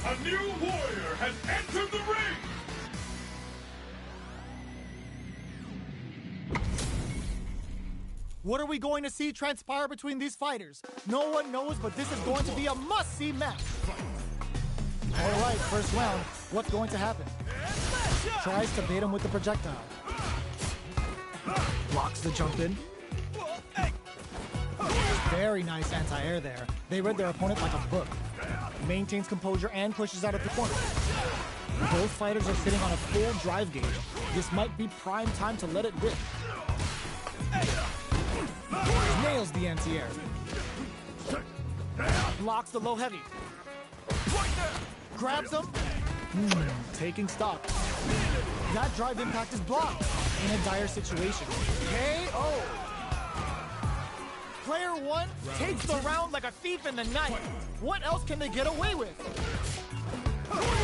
A new warrior has entered the ring! What are we going to see transpire between these fighters? No one knows, but this is going to be a must-see match. All right, first round. What's going to happen? Tries to bait him with the projectile. Blocks the jump in. Very nice anti-air there. They read their opponent like a book. Maintains composure and pushes out of the corner. Both fighters are sitting on a full drive gauge. This might be prime time to let it rip. Nails the anti-air. Blocks the low heavy. Grabs him. Taking stock. That drive impact is blocked. In a dire situation. KO. Player one takes the round like a thief in the night. What else can they get away with?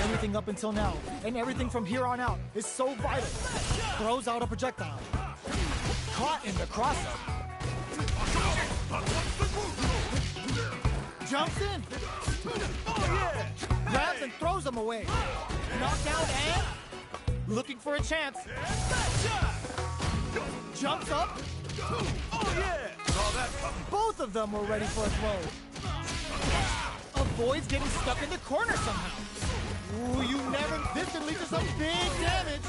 Everything up until now, and everything from here on out, is so vital. Throws out a projectile. Caught in the crossup. Jumps in. Grabs and throws him away. Knockdown and looking for a chance. Jumps up. Both of them were ready for a throw. Avoids getting stuck in the corner somehow. Ooh, you never. This can lead to some big damage.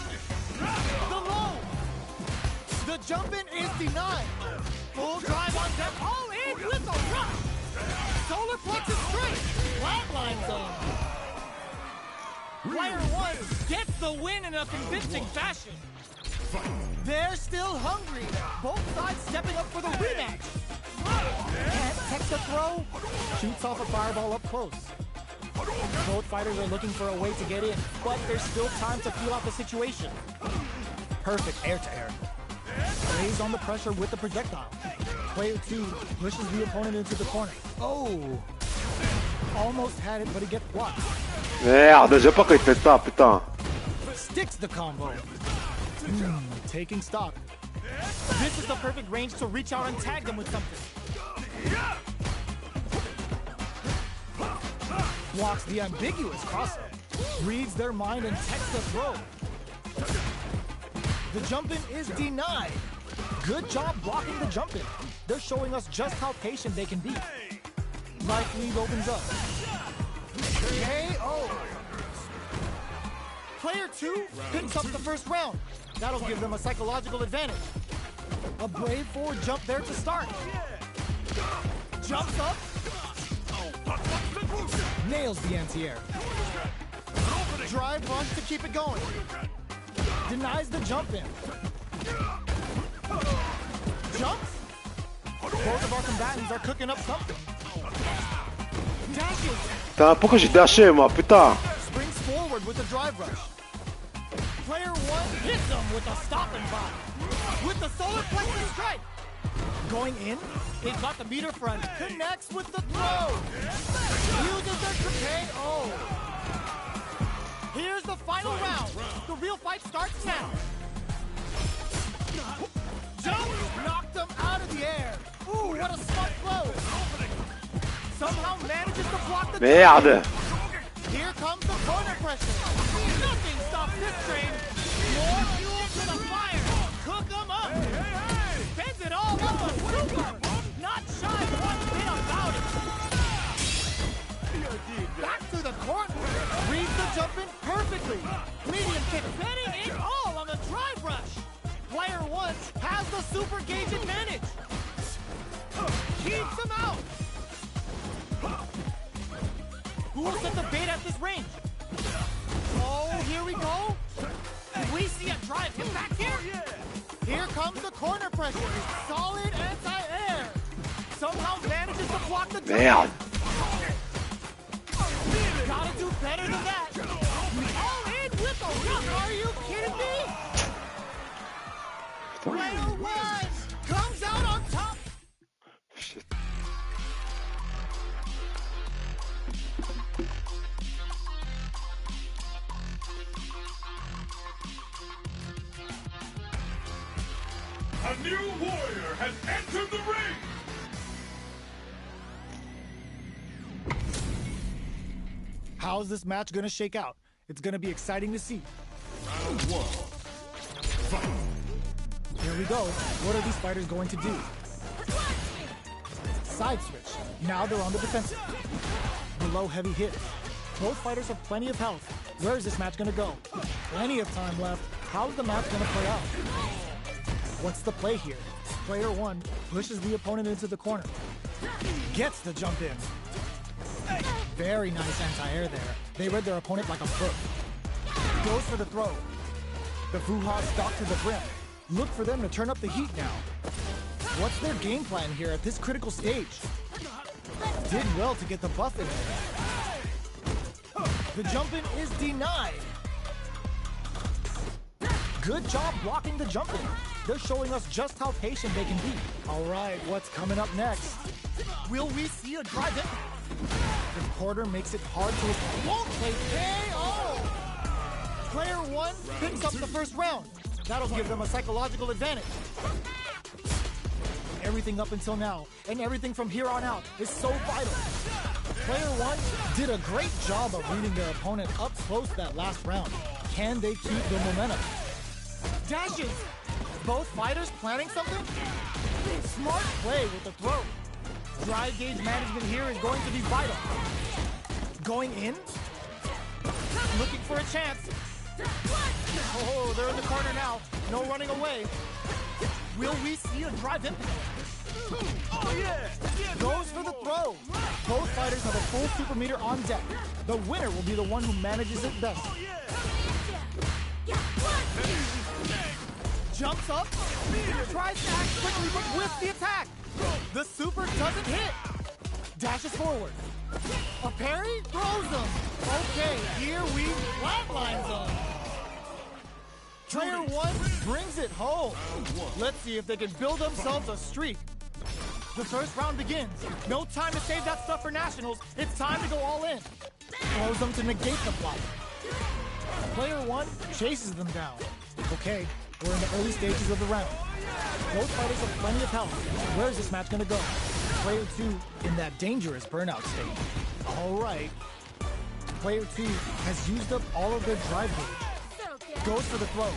The low. The jump in is denied. Full drive on deck. All in with a rush. Solar plexus straight. Flatline zone. Player one gets the win in a convincing fashion. They're still hungry. Both sides stepping up for the rematch. Can't text a throw. Shoots off a fireball up close. Both fighters are looking for a way to get in, but there's still time to feel out the situation. Perfect air-to-air. Lays on the pressure with the projectile. Player two pushes the opponent into the corner. Oh! Almost had it, but it gets blocked. Merde, j'ai pas qu'il fait ça, putain. Sticks the combo. Taking stock. This is the perfect range to reach out and tag them with something. Blocks the ambiguous crossup. Reads their mind and texts the throw. The jump-in is denied. Good job blocking the jump-in. They're showing us just how patient they can be. Life lead opens up. KO. Player two picks up the first round. That'll give them a psychological advantage. A brave forward jump there to start. Jumps up. Nails the anti-air. Drive runs to keep it going. Denies the jump in. Jumps. Both of our combatants are cooking up something. Dashes. Putain, pourquoi j'ai dashé moi, putain? Springs forward with a drive rush. Player one hits him with a stopping bot. With the solar plexus strike. Going in, they've got the meter front. Connects with the throw. Uses their KO. Here's the final round. The real fight starts now. Jump knocked him out of the air. Ooh, what a smart blow. Somehow manages to block the Merde. Here comes the corner pressure. Nothing stops this train. More fuel to the fire. Cook them up. Spends it all on the super. Not shy one bit about it. Back to the corner. Reads the jump in perfectly. Medium kick. Betting it all on the drive rush. Player one has the super gauge advantage. Keeps him out. Who will set the bait at this range? Oh, here we go. Do we see a drive hit back here? Here comes the corner pressure. Solid anti-air. Somehow manages to block the jump. Merde. Gotta do better than that. All in with the rush. Are you kidding me? Player one comes out on top. Shit. A new warrior has entered the ring! How's this match gonna shake out? It's gonna be exciting to see. Round 1. Fight. Here we go. What are these fighters going to do? Side switch. Now they're on the defensive. Below heavy hit. Both fighters have plenty of health. Where is this match gonna go? Plenty of time left. How's the match gonna play out? What's the play here? Player 1 pushes the opponent into the corner. Gets the jump in. Very nice anti-air there. They read their opponent like a book. Goes for the throw. The Fuha stalk to the brim. Look for them to turn up the heat now. What's their game plan here at this critical stage? Did well to get the buff in there. The jump in is denied. Good job blocking the jump in. They're showing us just how patient they can be. All right, what's coming up next? Will we see a drive in? The quarter makes it hard to won't play KO! Player 1 picks up the first round. That'll give them a psychological advantage. Everything up until now, and everything from here on out, is so vital. Player 1 did a great job of reading their opponent up close that last round. Can they keep the momentum? Dashes! Both fighters planning something? Smart play with the throw. Drive gauge management here is going to be vital. Going in? Looking for a chance. Oh, they're in the corner now. No running away. Will we see a drive in? Oh yeah! Goes for the throw. Both fighters have a full super meter on deck. The winner will be the one who manages it best. Jumps up, tries to act quickly, but with the attack. The super doesn't hit. Dashes forward. A parry? Throws them. Okay, here we flatline them. Player 1 brings it home. Let's see if they can build themselves a streak. The first round begins. No time to save that stuff for nationals. It's time to go all in. Throws them to negate the block. Player 1 chases them down. Okay, we're in the early stages of the round. Both fighters have plenty of health. Where is this match going to go? Player 2 in that dangerous burnout state. All right. Player 2 has used up all of their drive gauge. Goes for the throw.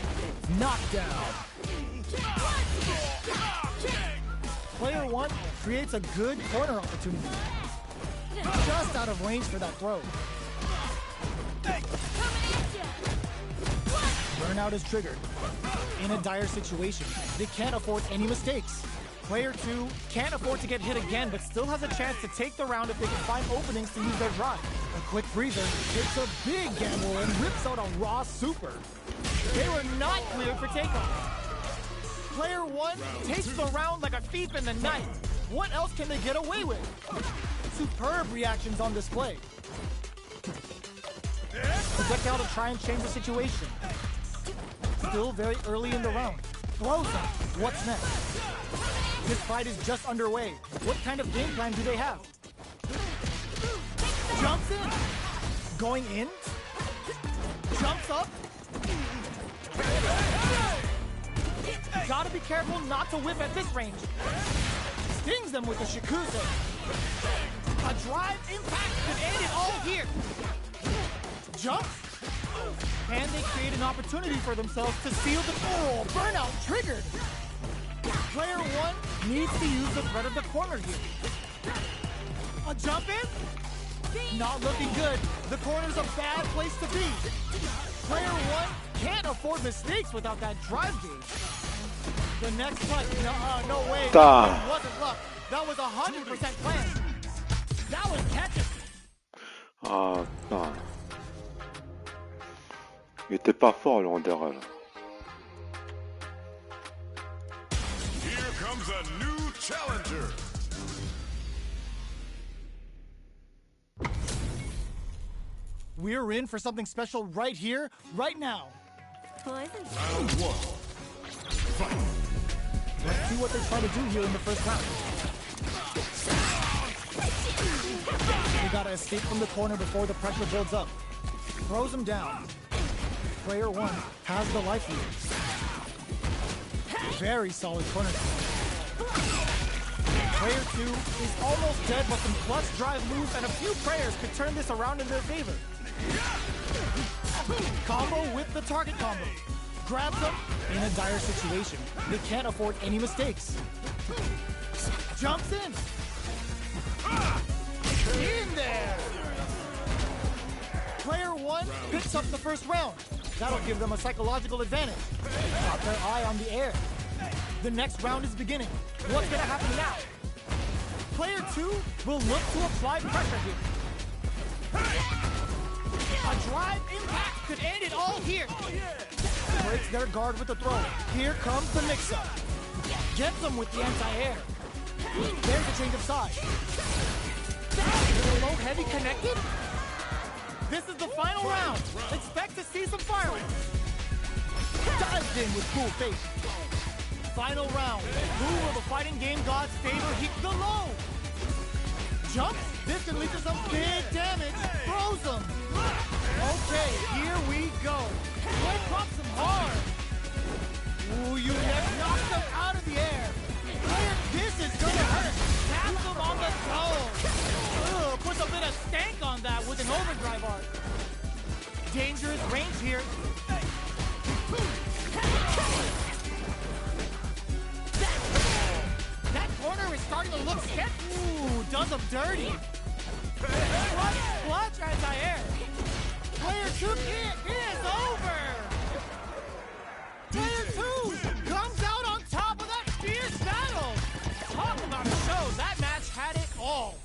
Knockdown. Player 1 creates a good corner opportunity. Just out of range for that throw. Burnout is triggered. In a dire situation, they can't afford any mistakes. Player 2 can't afford to get hit again, but still has a chance to take the round if they can find openings to use their drive. A quick breather takes a big gamble and rips out a raw super. They were not cleared for takeoff. Player 1 takes the round like a thief in the night. What else can they get away with? Superb reactions on display. Projectile to try and change the situation. Still very early in the round. Throws them. What's next? This fight is just underway. What kind of game plan do they have? Jumps in. Going in. Jumps up. Gotta be careful not to whip at this range. Stings them with the shikuzo. A drive impact could end it all here. Jumps. And they create an opportunity for themselves to seal the goal. Burnout triggered. Player 1 needs to use the threat of the corner here. A jump in? Not looking good. The corner's a bad place to be. Player 1 can't afford mistakes without that drive gauge. The next punch, no way. That wasn't luck. That was 100% planned. That was catching. Non. Il était pas fort le Wanderer là. Here comes a new challenger. We're in for something special right here, right now. Round 1. Fight. Let's see what they try to do here in the first round. They gotta escape from the corner before the pressure builds up. Throws him down. Player 1 has the life lead. Very solid corner. Player 2 is almost dead, but some clutch drive moves and a few prayers could turn this around in their favor. Combo with the target combo. Grabs them in a dire situation. They can't afford any mistakes. Jumps in. In there. Player one picks up the first round. That'll give them a psychological advantage. Got their eye on the air. The next round is beginning. What's gonna happen now? Player two will look to apply pressure here. A drive impact could end it all here. Breaks their guard with the throw. Here comes the mix-up. Gets them with the anti-air. There's a change of side. Is the low heavy connected? This is the final round. Expect to see some fireworks. Dives in with cool face. Final round. Who will the fighting game gods favor? The low. Jumps. This can lead to some big damage. Throws them. Okay, here we go. Play drops him hard. Ooh, you knocked them out of the air. Player, this is gonna hurt. Taps him on the toe. Ugh, puts a bit of stank on that with an overdrive arc. Dangerous range here. That corner is starting to look sketchy. Ooh, does him dirty. Clutch anti-air. Player two, it is over. Player two comes out on top of that fierce battle. Talk about a show. That match had it all.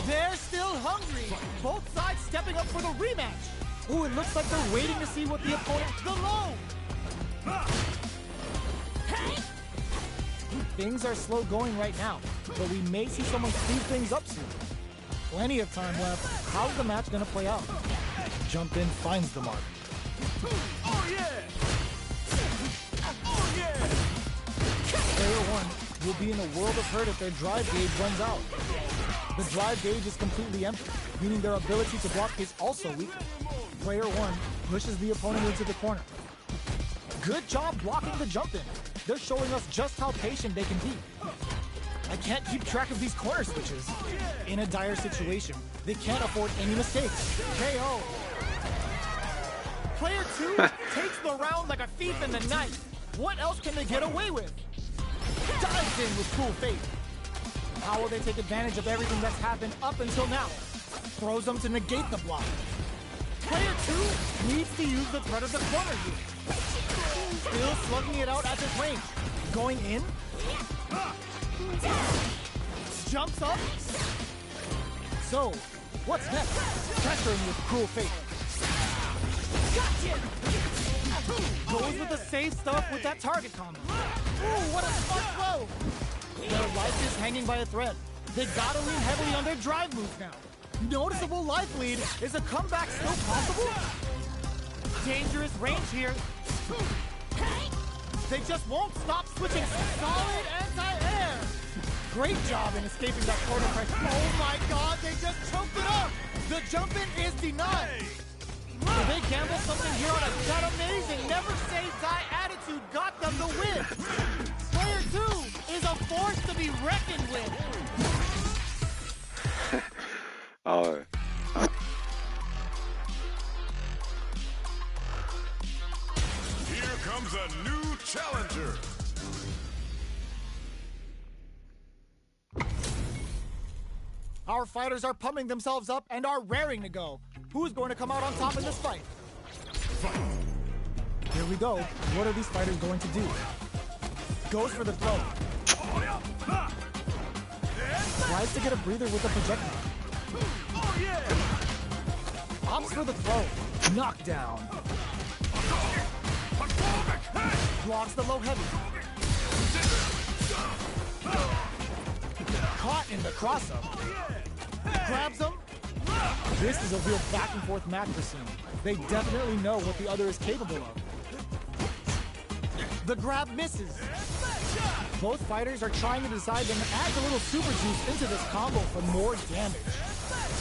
They're still hungry. Both sides stepping up for the rematch. Ooh, it looks like they're waiting to see what the opponent... The low! Things are slow going right now, but we may see someone speed things up soon. Plenty of time left. How's the match gonna play out? Jump in finds the mark. Oh yeah! Oh yeah! Player one will be in a world of hurt if their drive gauge runs out. The drive gauge is completely empty, meaning their ability to block is also weak. Player one pushes the opponent into the corner. Good job blocking the jump in. They're showing us just how patient they can be. I can't keep track of these corner switches. In a dire situation, they can't afford any mistakes. KO. Player two takes the round like a thief in the night. What else can they get away with? Dives in with cool faith. How will they take advantage of everything that's happened up until now? Throws them to negate the block. Player two needs to use the threat of the corner here. Still slugging it out at this range. Going in. Jumps up. So, what's next? Pressuring with cruel fate. Gotcha! Goes with the safe stuff with that target combo. Ooh, what a smart throw! Their life is hanging by a thread. They gotta lean heavily on their drive moves now. Noticeable life lead. Is a comeback still possible? Dangerous range here. They just won't stop switching. Solid anti-air. Great job in escaping that corner pressure. Oh my god, they just choked it up. The jump-in is denied. Will they gamble something here on that amazing never say die attitude got them the win? Player two is a force to be reckoned with. 아, 네. Here comes a new challenger. Our fighters are pumping themselves up and are raring to go. Who's going to come out on top in this fight? Here we go. What are these fighters going to do? Goes for the throw. Tries to get a breather with the projectile. Opts for the throw. Knockdown. Blocks the low heavy. Caught in the cross-up. Grabs him. This is a real back and forth match for Cena. They definitely know what the other is capable of. The grab misses. Both fighters are trying to decide and add a little super juice into this combo for more damage.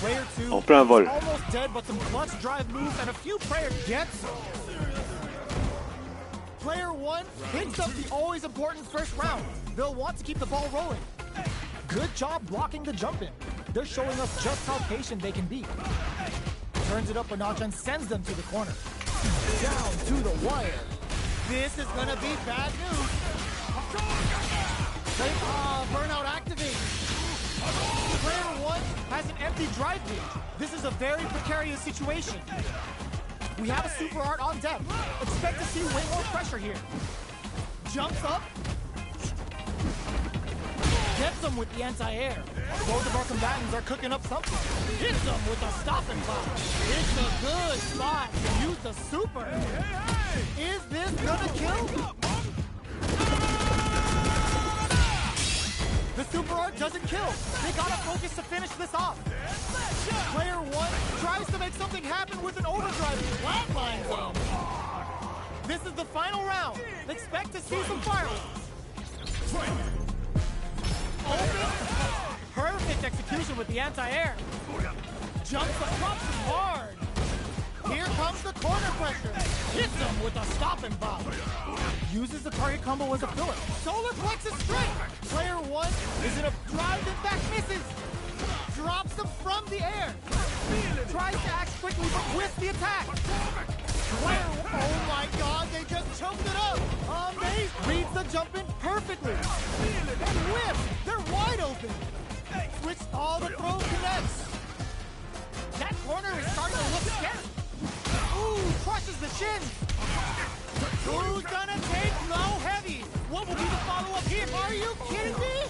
Player 2 is almost dead, but some clutch drive moves and a few prayer gets him. Player 1 picks up the always important first round. They'll want to keep the ball rolling. Good job blocking the jump in. They're showing us just how patient they can be. turns it up a notch and sends them to the corner. Down to the wire. This is gonna be bad news. Burnout activated. Player 1 has an empty drive gauge. This is a very precarious situation. We have a super art on deck. Expect to see way more pressure here. Jumps up. Gets him with the anti-air. Both of our combatants are cooking up something. Hits him with a stopping block. It's a good spot to use the super. Is this gonna kill? The super art doesn't kill. They gotta focus to finish this off. Player 1 tries to make something happen with an overdrive flatline zone. This is the final round. Expect to see some fireworks. Open. Perfect execution with the anti-air. Jumps across him hard. Here comes the corner pressure. Hits him with a stopping bomb. Uses the target combo as a filler. Solar plexus strike. Player 1 is in a drive and back misses. Drops him from the air. Tries to act quickly but whiffs the attack. Oh my god, they just choked it up. Amazing. Reads the jump in perfectly. And whiffs. They're wide open. Switch all the throw connects. That corner is starting to look scary. Ooh, crushes the shin. Who's gonna take low heavy? What will be the follow-up here? Are you kidding me?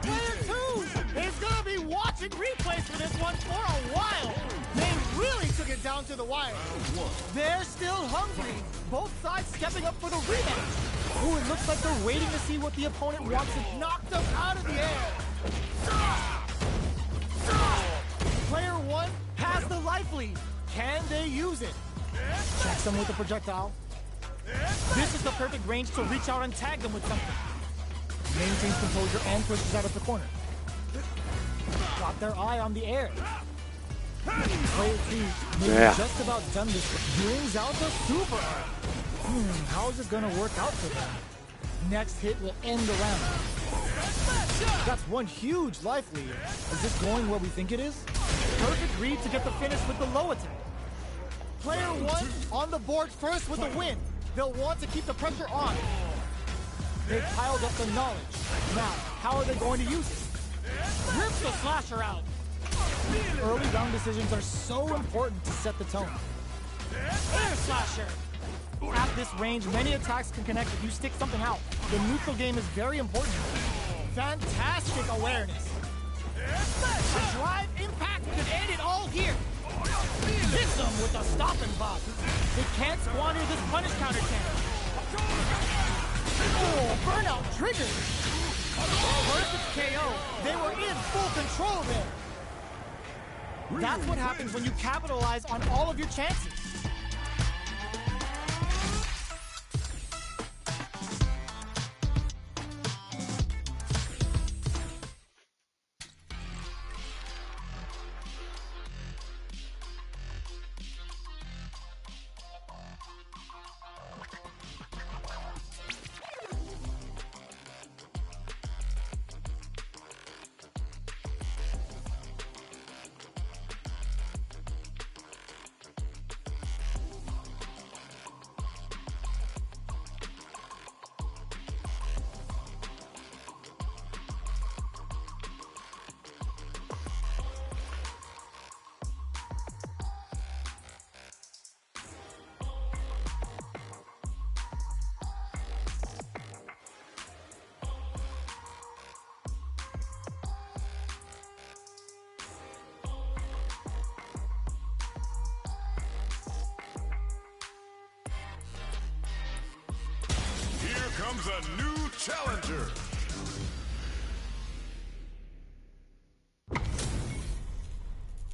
Player 2 is gonna be watching replays for this one for a while. They really took it down to the wire. They're still hungry. Both sides stepping up for the rematch. Ooh, it looks like they're waiting to see what the opponent wants and knock them out of the air. Player 1 has the life lead. Can they use it? Checks them with a projectile. This is the perfect range to reach out and tag them with something. Maintains composure and pushes out of the corner. Got their eye on the air. Player 2 maybe just about done this. Brings out the super art. How is it gonna work out for them? Next hit will end the round. That's one huge life lead. Is this going where we think it is? Perfect read to get the finish with the low attack. Player 1 on the board first with the win. They'll want to keep the pressure on. They've piled up the knowledge. Now, how are they going to use it? Rips the slasher out. Early round decisions are so important to set the tone. Air slasher. At this range, many attacks can connect if you stick something out. The neutral game is very important. Fantastic awareness. A drive impact could end it all here. Hits them with a stopping bomb. They can't squander this punish counter chance. Oh, burnout triggered. Perfect KO. They were in full control there. That's what happens when you capitalize on all of your chances. Comes a new challenger.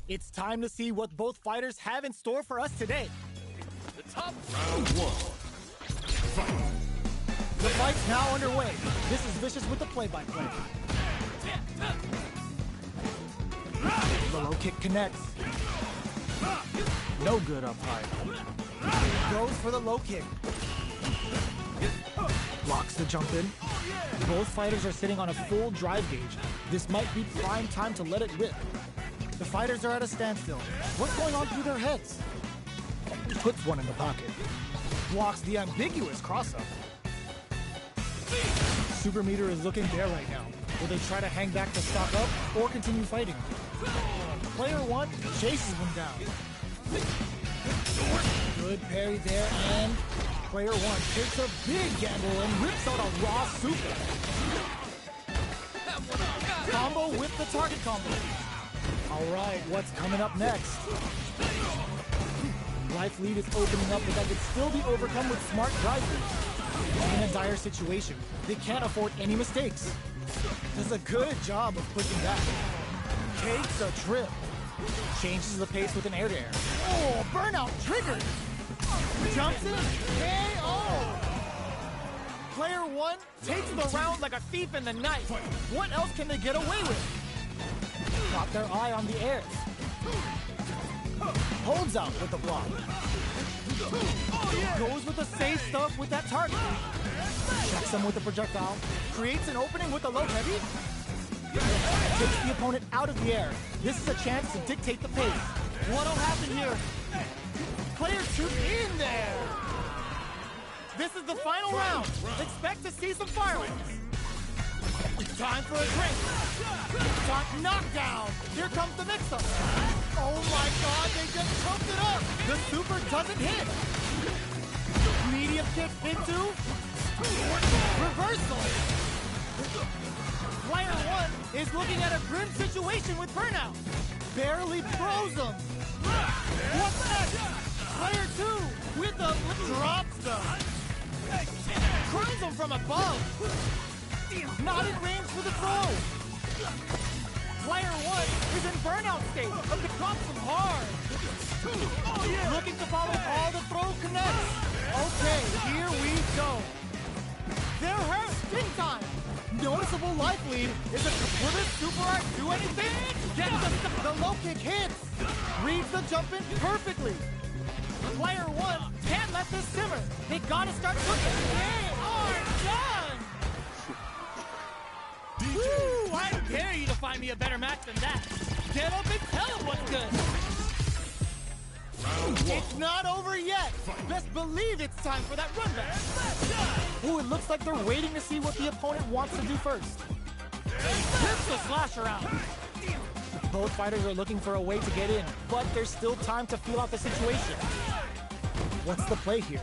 It's time to see what both fighters have in store for us today. The top round 1. Fight. The fight's now underway. This is Vicious with the play-by-play. The low kick connects. No good up high. Goes for the low kick. Blocks the jump in. Both fighters are sitting on a full drive gauge. This might be prime time to let it rip. The fighters are at a standstill. What's going on through their heads? Puts one in the pocket. Blocks the ambiguous cross-up. Super meter is looking bare right now. Will they try to hang back to stock up or continue fighting? Player 1 chases them down. Good parry there, and player 1 takes a big gamble and rips out a raw super. Combo with the target combo. Alright, what's coming up next? Life lead is opening up, but that could still be overcome with smart drivers. In a dire situation, they can't afford any mistakes. Does a good job of pushing back. Takes a trip. Changes the pace with an air-to-air. Oh, burnout triggered! Jumps in, KO! Player 1 takes the round like a thief in the night. What else can they get away with? Got their eye on the air. Holds out with the block. Goes with the safe stuff with that target. Checks him with the projectile. Creates an opening with the low heavy. Takes the opponent out of the air. This is a chance to dictate the pace. What'll happen here? Player 2 in there. This is the final round. Expect to see some fireworks. Time for a drink. Knockdown. Here comes the mix-up. Oh my god, they just choked it up. The super doesn't hit. Medium kick into reversal. Player 1 is looking at a grim situation with burnout. Barely throws him. What's next? Player 2 with the drops them. Grinds him from above. Not in range for the throw. Player 1 is in burnout state. Drops him hard. Looking to follow all the throw connects. Okay, here we go. They're hurt big time. Noticeable life lead. Will this super art do anything? The low kick hits. Reads the jump in perfectly. Player 1 can't let this simmer. They gotta start cooking. They are done. Woo! I dare you to find me a better match than that. Get up and tell them what's good. It's not over yet. Best believe it's time for that run back. Ooh, it looks like they're waiting to see what the opponent wants to do first. Rips the slasher out. Both fighters are looking for a way to get in, but there's still time to feel out the situation. What's the play here?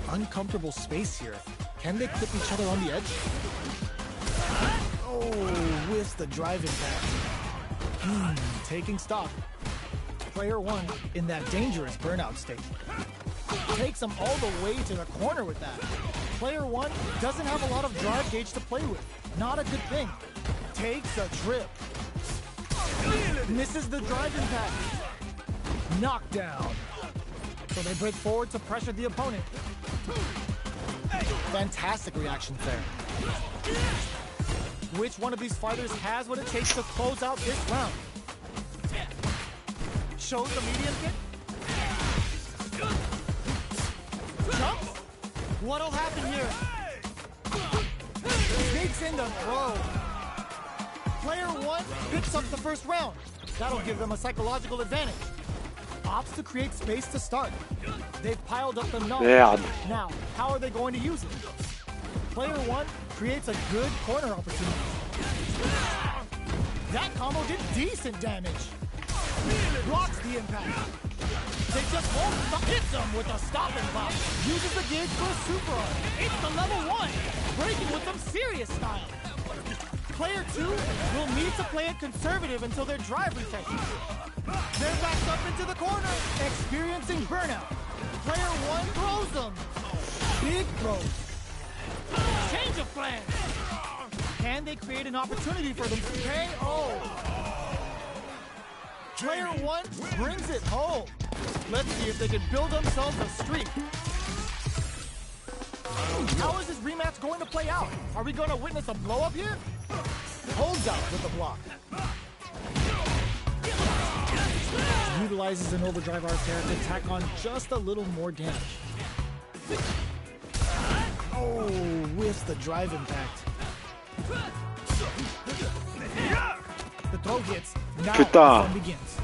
Uncomfortable space here. Can they clip each other on the edge? Oh, whiffs the drive impact. Taking stock. Player 1 in that dangerous burnout state. Takes him all the way to the corner with that. Player 1 doesn't have a lot of drive gauge to play with. Not a good thing. Takes a trip. Misses the drive impact. Knockdown. So they break forward to pressure the opponent. Fantastic reactions there. Which one of these fighters has what it takes to close out this round? Shows the medium kick. Jumps. What'll happen here? Takes in the throw. Player 1 picks up the first round. That'll give them a psychological advantage. Opts to create space to start. They've piled up the knowledge. Now, how are they going to use it? Player 1 creates a good corner opportunity. That combo did decent damage. Blocks the impact. They just won't hit them with a stopping block. Uses the gauge for a super art. It's the level 1. Breaking with some serious style. Player 2 will need to play it conservative until their drive resets. They're backed up into the corner, experiencing burnout. Player 1 throws them. Big throws. Change of plan. Can they create an opportunity for them to KO? Player 1 brings it home. Let's see if they can build themselves a streak. How is this rematch going to play out? Are we going to witness a blow-up here? Holds out with the block. Utilizes an overdrive RPR to tack on just a little more damage. Oh, whiffs the drive impact. The throw hits, Now the Putain. fun begins.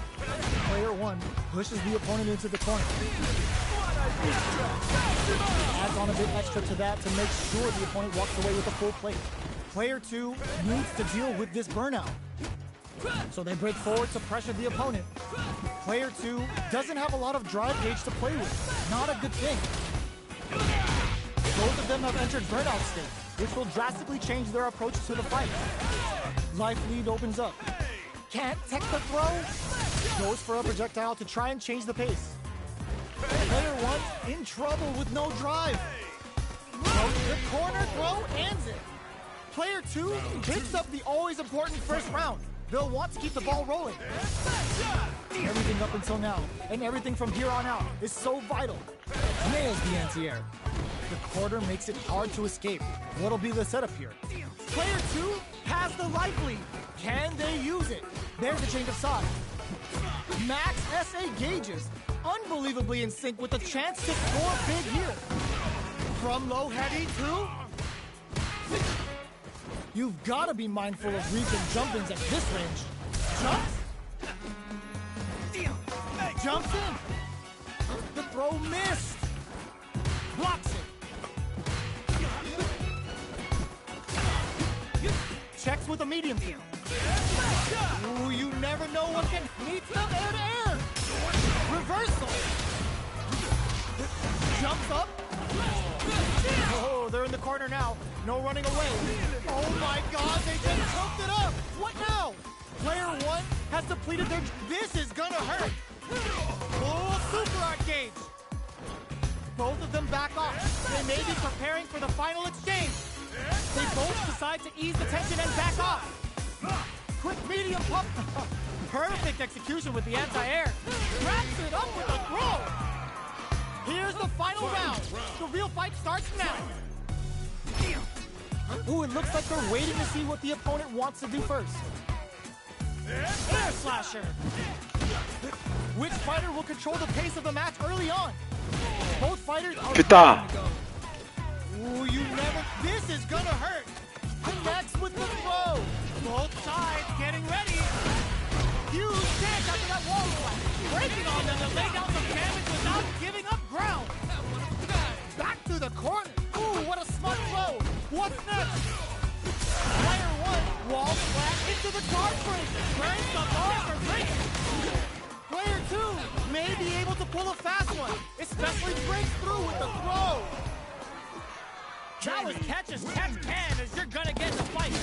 Player 1 pushes the opponent into the corner. Adds on a bit extra to that to make sure the opponent walks away with a full plate. Player 2 needs to deal with this burnout. So they break forward to pressure the opponent. Player 2 doesn't have a lot of drive gauge to play with. Not a good thing. Both of them have entered burnout state, which will drastically change their approach to the fight. Life lead opens up. Can't tech the throw. Goes for a projectile to try and change the pace. Player 1 in trouble with no drive. The corner throw ends it. Player 2 picks up the always important first round. They'll want to keep the ball rolling. Everything up until now, and everything from here on out, is so vital. Nails the anti-air. The quarter makes it hard to escape. What'll be the setup here? Player 2 has the life lead. Can they use it? There's a change of side. Max SA gauges, unbelievably in sync with a chance to score big here. From low heavy to... You've got to be mindful of reach and jump-ins at this range. Jumps? Jumps in. The throw missed. Blocks it. Checks with a medium kick. Ooh, you never know what can meet them air-to-air. Reversal. Jumps up. Oh, they're in the corner now. No running away. Oh my God, they just choked it up. What now? Player 1 has depleted their... This is gonna hurt. Oh, super arcade. Both of them back off. They may be preparing for the final exchange. They both decide to ease the tension and back off. Quick medium pump. Perfect execution with the anti-air. Wraps it up with a throw. Here's the final round. The real fight starts now. Ooh, it looks like they're waiting to see what the opponent wants to do first. Air slasher. Which fighter will control the pace of the match early on? Both fighters are Putain. ready to go. Ooh, you never... This is gonna hurt. Connects with the throw. Both sides getting ready. Huge chance after that wall slap. Breaking on them to lay down some damage without giving up ground. Back to the corner. Ooh, what a smart throw. What's next? Player 1 wall flat into the guard break. Burns the bar for break. Player 2 may be able to pull a fast one, especially breaks through with the throw. Now as catch as can as you're gonna get the fight.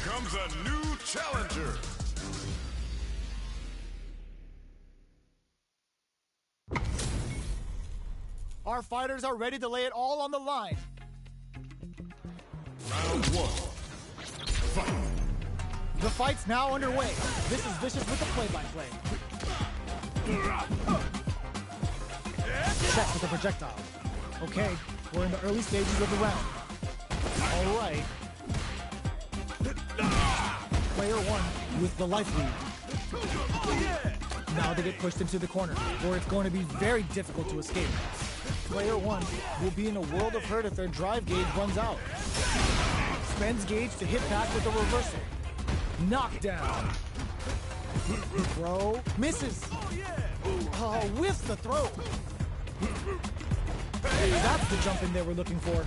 Comes a new challenger. Our fighters are ready to lay it all on the line. Round one. Fight. The fight's now underway. This is Vicious with the play-by-play. Check with the projectile. Okay, we're in the early stages of the round. All right. Player one with the life lead. Now they get pushed into the corner, where it's going to be very difficult to escape. Player one will be in a world of hurt if their drive gauge runs out. Spends gauge to hit back with a reversal. Knockdown. Throw. Misses. Oh, whiffs the throw. That's the jump in they were looking for.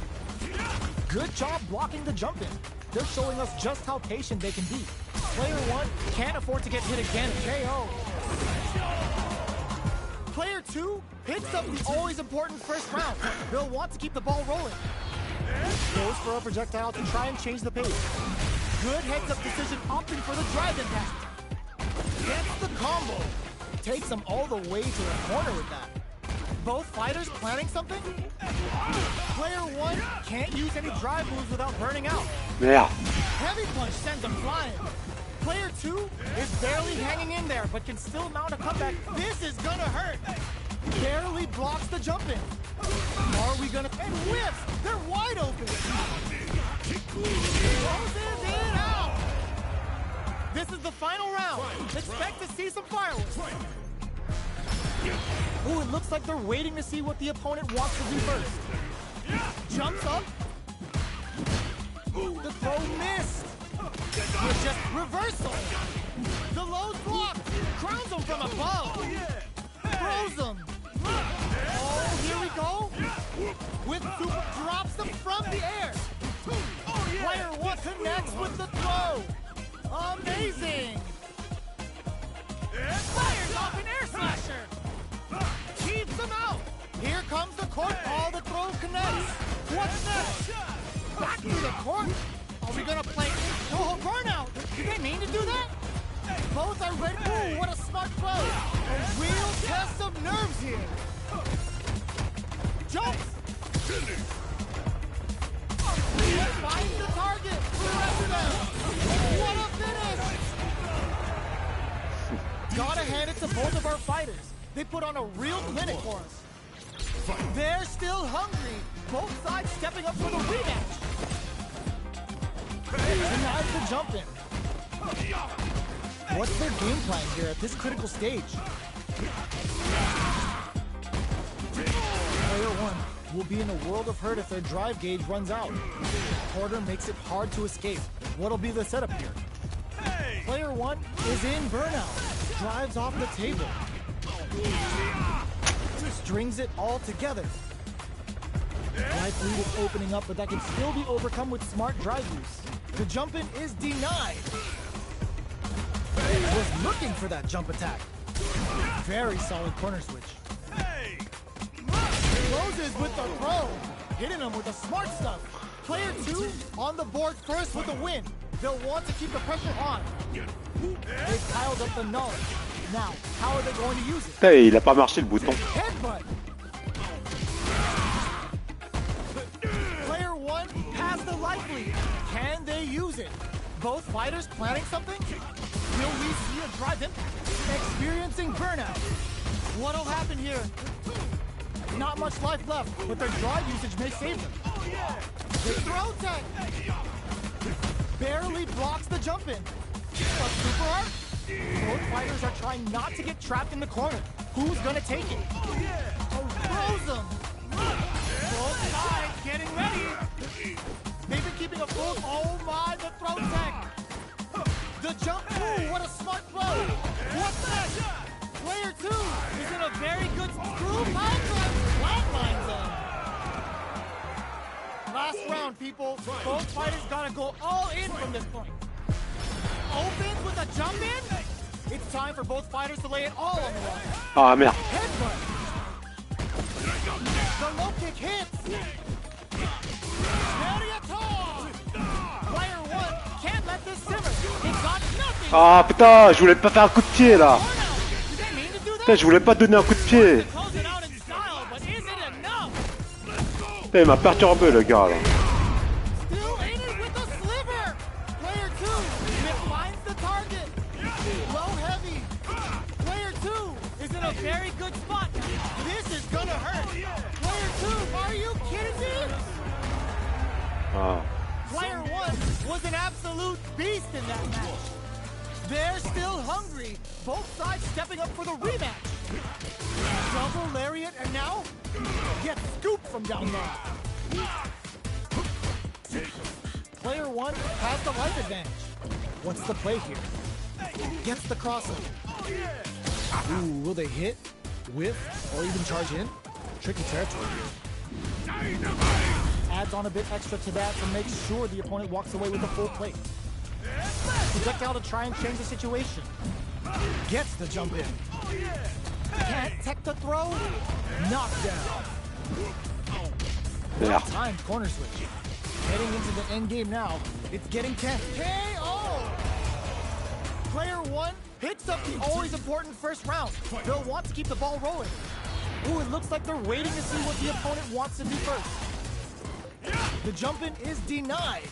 Good job blocking the jump in. They're showing us just how patient they can be. Player one can't afford to get hit again. KO. Player two hits up the always important first round. They'll want to keep the ball rolling. Goes for a projectile to try and change the pace. Good heads-up decision opting for the drive impact. Gets the combo. Takes them all the way to the corner with that. Both fighters planning something? Player one can't use any drive moves without burning out. Merde. Heavy punch sends him flying. Player two is barely hanging in there, but can still mount a comeback. This is gonna hurt. Barely blocks the jump in. Are we gonna... And whiffs! They're wide open! Closes it out! This is the final round. Expect to see some fireworks. Ooh, it looks like they're waiting to see what the opponent wants to do first. Jumps up. The throw missed. With just reversal. The low's blocked. Crowns him from above. Throws him. Oh, here we go. With super drops them from the air. Player one connects with the throw. Amazing. Fires off an air slasher. Keeps them out. Here comes the court. All the throw connects. What's next? Back to the court. Are we gonna play? Oh, burnout. Did they mean to do that? Both are ready. Ooh, what a smart throw. A real test of nerves here. Jumps. Finds the target. What a finish. Gotta hand it to both of our fighters. They put on a real clinic for us. They're still hungry. Both sides stepping up for the rematch. Denies the jump in. What's their game plan here at this critical stage? Player one will be in a world of hurt if their drive gauge runs out. Quarter makes it hard to escape. What'll be the setup here? Player one is in burnout. Drives off the table. Strings it all together. Life lead is opening up, but that can still be overcome with smart drive use. The jump in is denied. Was looking for that jump attack. Very solid corner switch. Closes with the throw. Hitting him with the smart stuff. Player two on the board first with the win. They'll want to keep the pressure on. They've piled up the knowledge. Now, how are they going to use it? Hey, il a pas marché le bouton. Headbutt. Player one has the life lead. Can they use it? Both fighters planning something? Will we see a drive impact? Experiencing burnout. What'll happen here? Not much life left, but their drive usage may save them. The throw tech. Barely blocks the jump in. A super arc? Both fighters are trying not to get trapped in the corner. Who's gonna take it? Oh, throws them. Both sides getting ready. They've been keeping a full. Oh my, the throw tech. The jump. Ooh, what a smart throw. What's next? Player two is in a very good screw flatlines them. Last round, people. Both fighters gotta go all in from this point. Opens with a jump in. It's time for both fighters to lay it all on the line. Ah merde. Headbutt. The low kick hits. Player one can't let this simmer. It got nothing. Ah putain, je voulais pas faire un coup de pied là. Putain, je voulais pas donner un coup de pied. Il m'a perturbé le gars là. Still in it with the sliver. Player 2 finds the target. Low heavy. Player 2 is in a very good spot. This is gonna hurt. Player 2, are you kidding me? Player 1 was an absolute beast in that match. They're still hungry. Both sides stepping up for the rematch. Double lariat and now gets scooped from down there. Player 1 has the life advantage. What's the play here? Gets the crossover. Ooh, will they hit, whiff, or even charge in? Tricky territory here. Adds on a bit extra to that to make sure the opponent walks away with a full plate. Projectile to try and change the situation. Gets the jump in. Can't tech the throw. Knockdown. Yeah. Timed corner switch. Heading into the end game now. It's getting tense. KO! Player 1 picks up the always important first round. They'll want to keep the ball rolling. Ooh, it looks like they're waiting to see what the opponent wants to do first. The jump in is denied.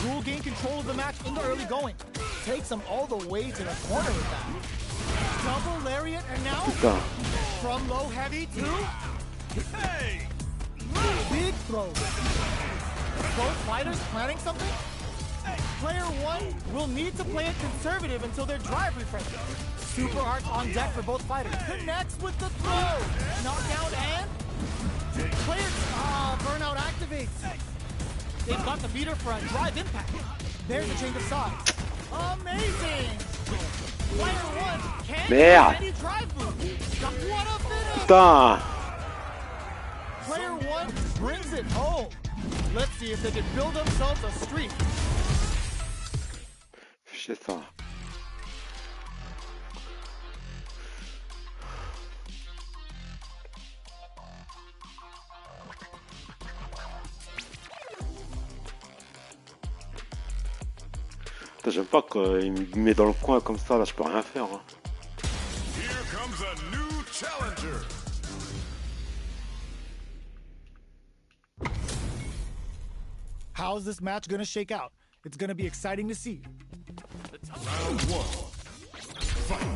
Rule gain control of the match in the early going. Takes them all the way to the corner with that. Double lariat and now from low heavy to big throw. Both fighters planning something? Player 1 will need to play it conservative until their drive refreshes. Super arts on deck for both fighters. Connects with the throw. Knockdown and player burnout activates. They've got the meter for a drive impact. There's a change of sides. Amazing! Player 1 can't get any drive move. What a finish! Putain. Player 1 brings it home. Let's see if they can build themselves a streak. Fais ça. J'aime pas qu'il me met dans le coin comme ça, là je peux rien faire. Hein. Here comes a new challenger. How's this match gonna shake out? It's gonna be exciting to see. Round 1. Fight.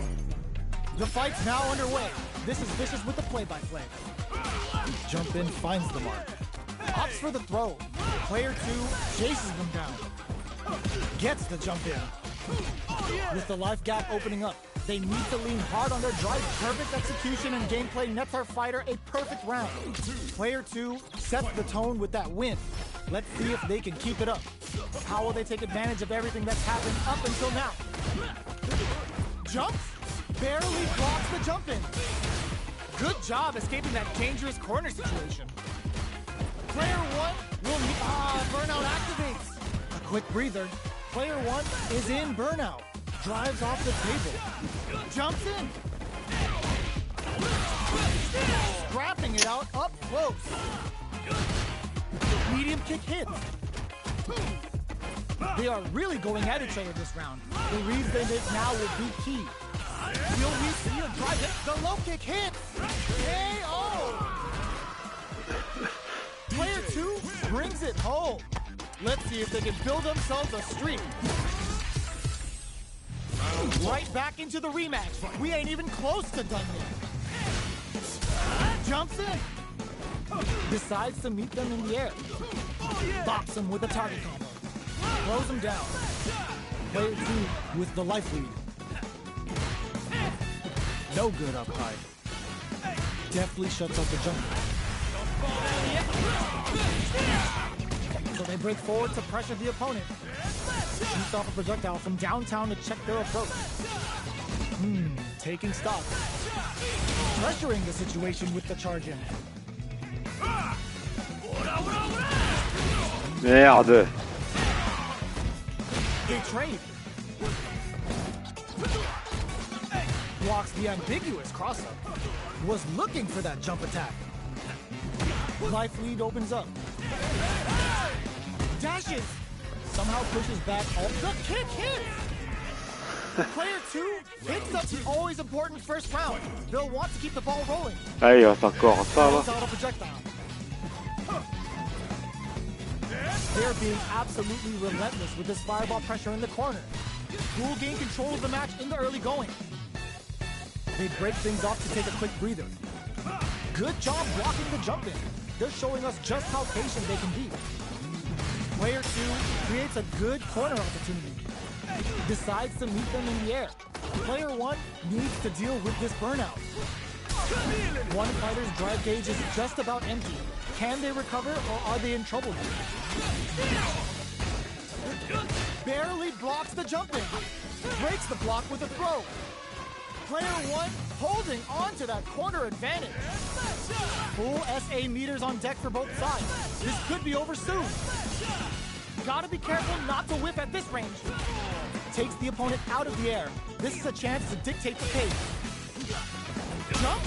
The fight's now underway. This is Vicious with the play-by-play. Jump in finds the mark. Opts for the throw. Player 2 chases them down. Gets the jump in. With the life gap opening up, they need to lean hard on their drive. Perfect execution and gameplay nets our fighter a perfect round. Player 2 sets the tone with that win. Let's see if they can keep it up. How will they take advantage of everything that's happened up until now? Jumps? Barely blocks the jump in. Good job escaping that dangerous corner situation. Player 1 will burnout activates. A quick breather. Player 1 is in burnout. Drives off the table. Jumps in. Scrapping it out up close. Medium kick hits. They are really going at each other this round. The reads they make now will be key. Will we see a drive hit? The low kick hits. KO. Player 2 brings it home. Let's see if they can build themselves a streak. Right back into the rematch. We ain't even close to done yet. Jumps in. Decides to meet them in the air. Bops them with a target combo. Throws them down. Player 2 with the life lead. No good up high. Deftly shuts off the jump. So they break forward to pressure the opponent. Shoots off a projectile from downtown to check their approach. Taking stock. Pressuring the situation with the charge in. Merde. They trade. Blocks the ambiguous cross-up. Was looking for that jump attack. Life lead opens up. Dashes. Somehow pushes back all the kick hits. Player 2 picks up the always important first round. They'll want to keep the ball rolling. Ah, il reste encore ça là. Throws out a projectile. They're being absolutely relentless with this fireball pressure in the corner. Ghoul gain control of the match in the early going. They break things off to take a quick breather. Good job blocking the jump in. They're showing us just how patient they can be. Player 2 creates a good corner opportunity. Decides to meet them in the air. Player 1 needs to deal with this burnout. One fighter's drive gauge is just about empty. Can they recover or are they in trouble here? Barely blocks the jump in. Breaks the block with a throw. Player 1 holding on to that corner advantage. Full SA meters on deck for both sides. This could be over soon. Gotta be careful not to whiff at this range. Takes the opponent out of the air. This is a chance to dictate the pace. Jump.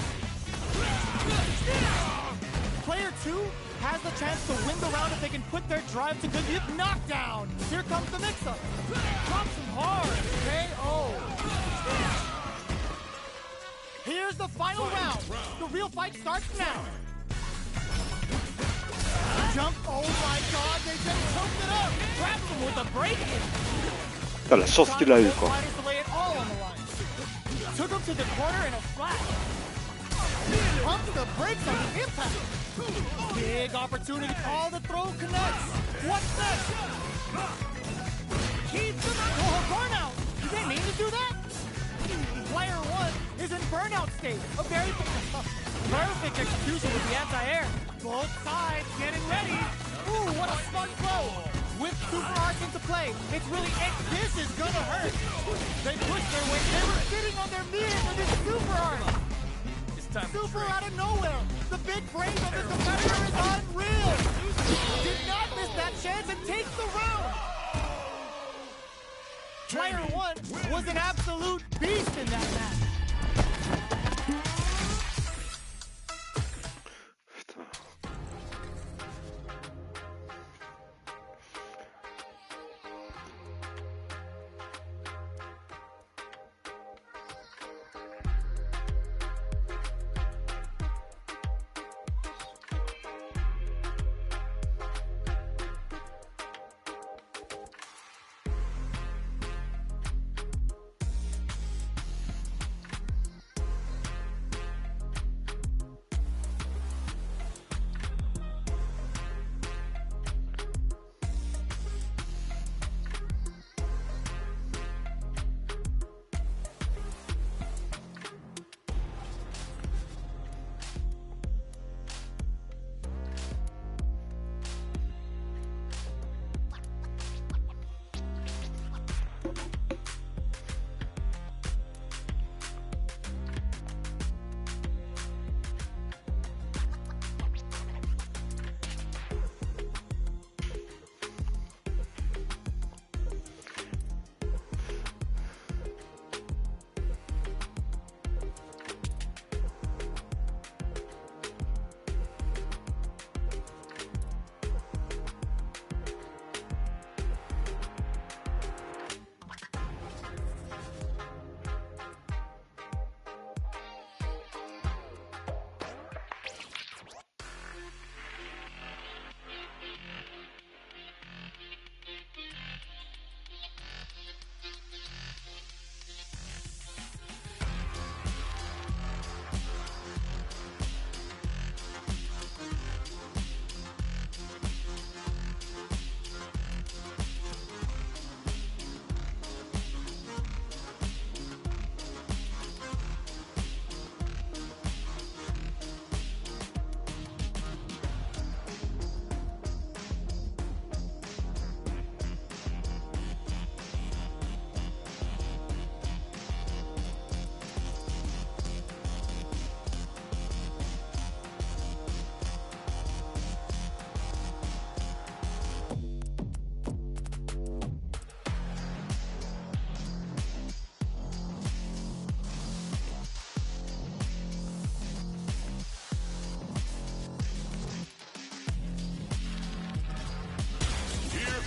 Player 2 has the chance to win the round if they can put their drive to good use. Knockdown. Here comes the mix-up. Drops him hard. KO. Here's the final round. The real fight starts now. Jump. Oh my god, they just choked it up. Grabs him with a break. Putain, la chance qu'il a eu, quoi. Took him to the corner in a flash. Pumps the brakes on the impact. Big opportunity. All the throw connects. What's next? Keeps him. Oh, burnout. Did they mean to do that? Player 1 is in burnout state. A very perfect execution with the anti-air. Both sides getting ready. Ooh, what a smart throw. With super arts into play. It's really it. This is gonna hurt. They pushed their way. They were sitting on their mirror for this super art. Super out of nowhere. The big brain of this competitor is unreal. Did not miss that chance and takes the round. Player 1 was an absolute beast in that match.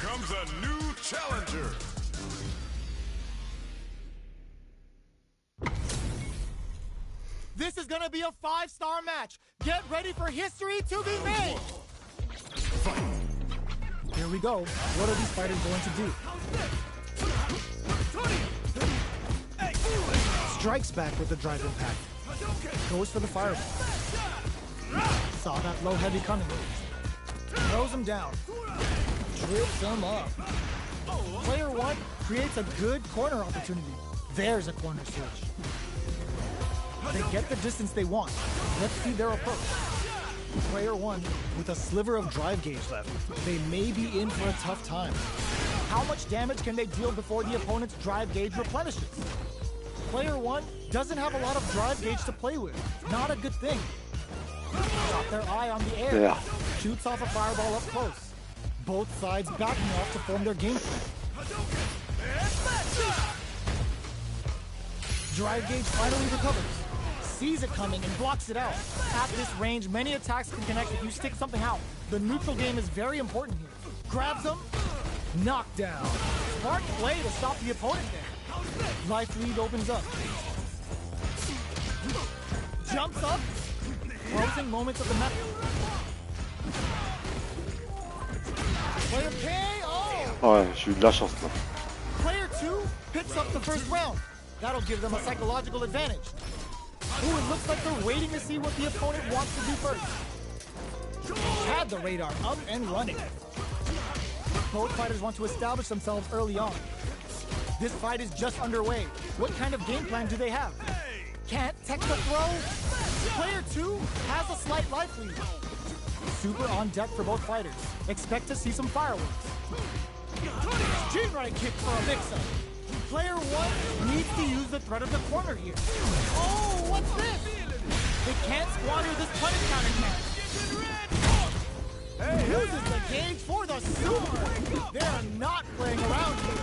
comes a new challenger. This is gonna be a 5-star match. Get ready for history to be made. Fight. They're Here we go. What are these fighters going to do? Strikes back with the drive impact. Goes for the fireball. Saw that low heavy coming. Throws him down. Trips him up. Player one creates a good corner opportunity. There's a corner switch. They get the distance they want. Let's see their approach. Player one with a sliver of drive gauge left. They may be in for a tough time. How much damage can they deal before the opponent's drive gauge replenishes? Player one doesn't have a lot of drive gauge to play with. Not a good thing. Got their eye on the air. Yeah. Shoots off a fireball up close. Both sides backing off to form their game plan. Drive gauge finally recovers. Sees it coming and blocks it out. At this range, many attacks can connect if you stick something out. The neutral game is very important here. Grabs him. Knockdown. Smart play to stop the opponent there. Life lead opens up. Jumps up. Closing moments of the method. Player KO! Ouais, j'ai eu de la chance là. Player 2 picks up the first round. That'll give them a psychological advantage. Ooh, it looks like they're waiting to see what the opponent wants to do first. Had the radar up and running. Both fighters want to establish themselves early on. This fight is just underway. What kind of game plan do they have? Can't tech the throw. Player 2 has a slight life lead. Super on deck for both fighters. Expect to see some fireworks. Chin-right kick for a mix-up. Player 1 needs to use the threat of the corner here. Oh, what's this? They can't squander this punish counter catch. Uses the gauge for the super. They're not playing around here.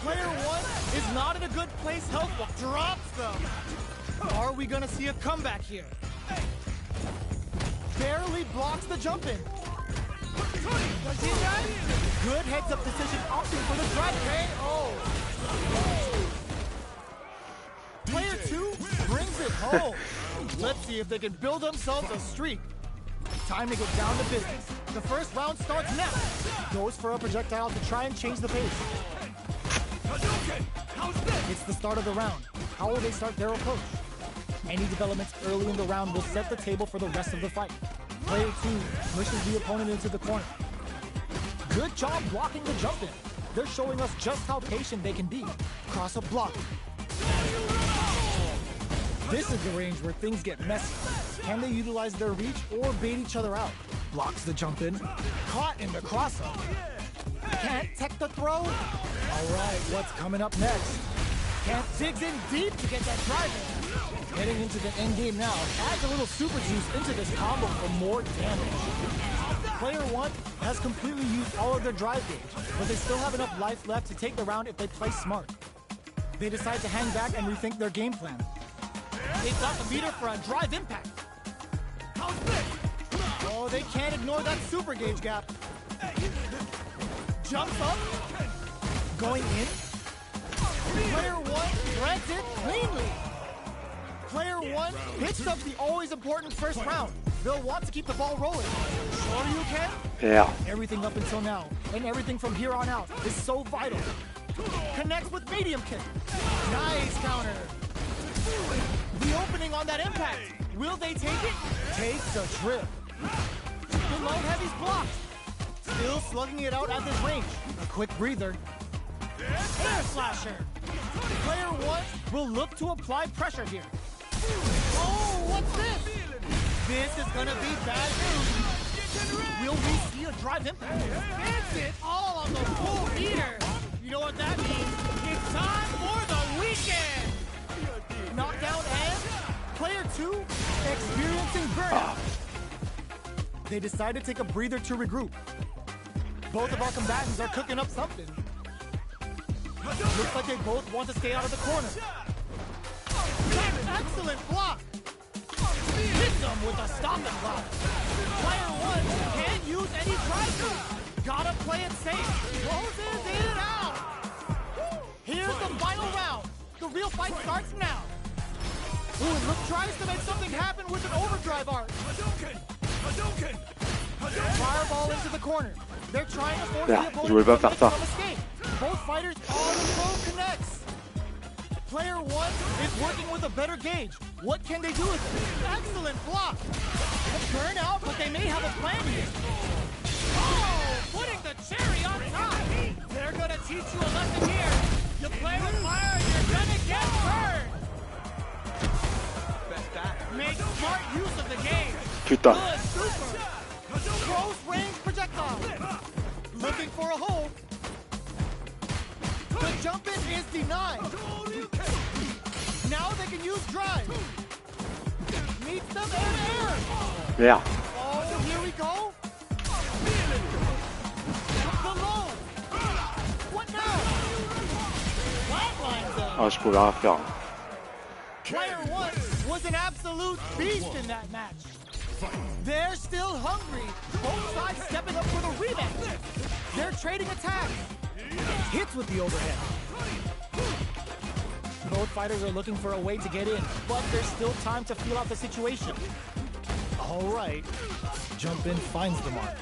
Player 1 is not in a good place health-wise. Drops them. Are we gonna see a comeback here? Barely blocks the jump in. Good heads-up decision opting for the drive. KO. Player 2 brings it home. Let's see if they can build themselves a streak. Time to get down to business. The first round starts now. Goes for a projectile to try and change the pace. It's the start of the round. How will they start their approach? Any developments early in the round will set the table for the rest of the fight. Player 2 pushes the opponent into the corner. Good job blocking the jump in. They're showing us just how patient they can be. Cross up block. This is the range where things get messy. Can they utilize their reach or bait each other out? Blocks the jump in. Caught in the cross up. Can't tech the throw. All right, what's coming up next? Can't digs in deep to get that drive in. Heading into the end game now. Adds a little super juice into this combo for more damage. Player 1 has completely used all of their drive gauge, but they still have enough life left to take the round if they play smart. They decide to hang back and rethink their game plan. They've got the meter for a drive impact. Oh, they can't ignore that super gauge gap. Jumps up. Going in. Player 1 threads it cleanly. Player 1 picks up the always important first round. They'll want to keep the ball rolling. Sure you can? Yeah. Everything up until now, and everything from here on out, is so vital. Connects with medium kick. Nice counter. The opening on that impact. Will they take it? Takes a trip. The low heavy's blocked. Still slugging it out at this range. A quick breather. Air slasher. Player 1 will look to apply pressure here. Oh, what's this? This is gonna be bad news. Will we see a drive impact? It's it all on the full meter. You know what that means? It's time for the weekend. Knockdown and player 2 experiencing burnout. They decide to take a breather to regroup. Both of our combatants are cooking up something. Looks like they both want to stay out of the corner. Excellent block. Hit them with a stop and block. Player 1 can't use any drive through. Gotta play it safe. Closes it out. Here's the final round. The real fight starts now. Ooh, and Look tries to make something happen with an overdrive art. Fireball into the corner. They're trying to force the Merde, opponent je voulais pas to faire make ça. some escape. Both fighters are the throw connects. Player 1 is working with a better gauge. What can they do with it? Excellent block. A burnout, but they may have a plan here. Oh, putting the cherry on top. They're gonna teach you a lesson here. You play with fire, you're gonna get burned. Make smart use of the game. Putain. Good, super. Close range projectile. Looking for a hole. The jump in is denied. Now they can use drive. Meets them in air. Merde. Oh, here we go. The low. What now? Flatlines them. Ah, je pouvais rien faire. Player 1 was an absolute beast in that match. They're still hungry. Both sides stepping up for the rematch. They're trading attacks. Hits with the overhead. Both fighters are looking for a way to get in, but there's still time to feel out the situation. All right. Jump in finds the mark.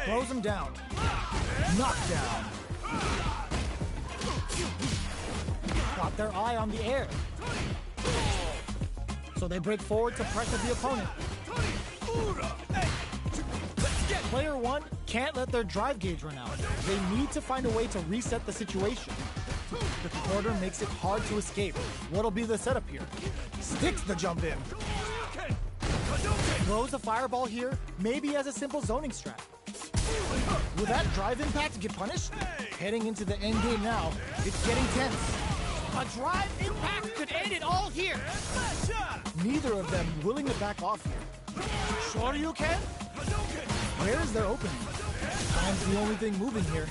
Throws him down. Knockdown. Got their eye on the air. So they break forward to pressure the opponent. Player 1 can't let their drive gauge run out. They need to find a way to reset the situation. The quarter makes it hard to escape. What'll be the setup here? Sticks the jump in. Throws a fireball here, maybe as a simple zoning strat. Will that drive impact get punished? Heading into the end game now, it's getting tense. A drive impact could end it all here. Neither of them willing to back off here. Sure you can? Where's their opening? Time's the only thing moving here.